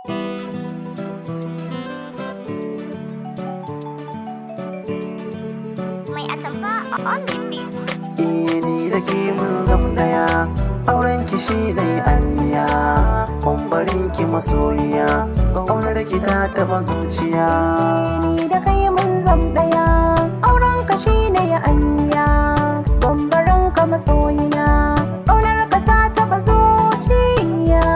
Mai atamfa on the beat. Ni da ke mun zam daya, auren ki shi ne aniya, bambarin ki masoyiya, ƙaunar ki ta taba zuciya. Ni da kai mun zam daya, auren ka shi ne aniya, bambarin ka masoyina, ƙaunar ka ta taba zuciya.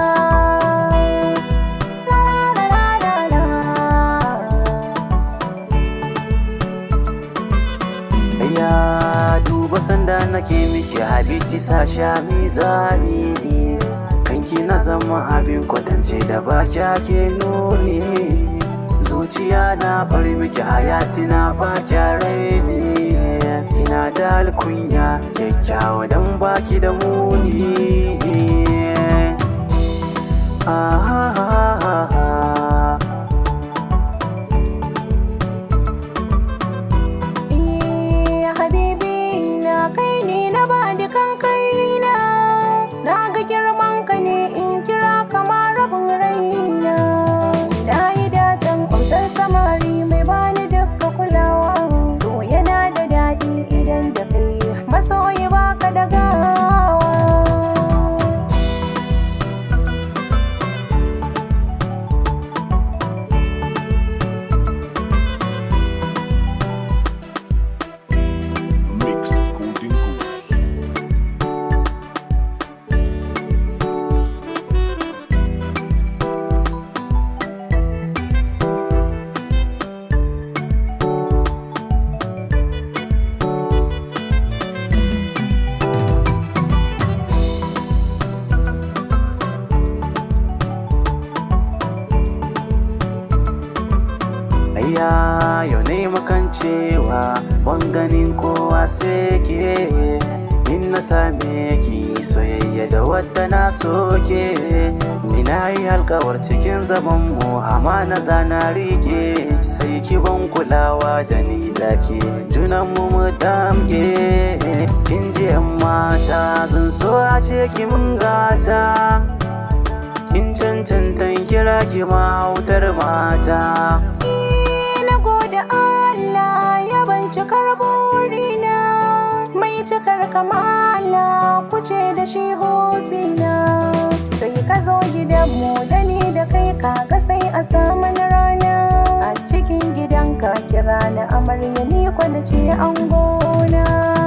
Ya duba sanda nake miki habiti sasha mizani, kanki na zama abin kwatance da baki ake nuni. Zuciya na bari miki hayati na baki raini, ina da alkunya kyakkyawa dan baki da muni. Na ga girman ka ne in kira kamar rabin raina. Na yi dacen ƙautar samari mai bani dukka kulawa. So yana da daɗi idan da kai masoyi baka da gawa. Yau ne makancewa ban ganin kowa sai ke, in na same ki soyayya da wadda na soke. Ni na yi alkawar cikin zaman mu amana zana rike, sai ki ban kulawa da ni da ke junan mu damge. Kin ji yan mata zan so a ce ki mun gata, kin cancantan kira ki mahautar mata. Da Allah ya cikar burina, mai cikar kamala kuce da shi hobina. Sai ka zo gidanmu da ni da kai kaga sai a samu rana. A cikin gidanka kira na amarya ni kwanace angona.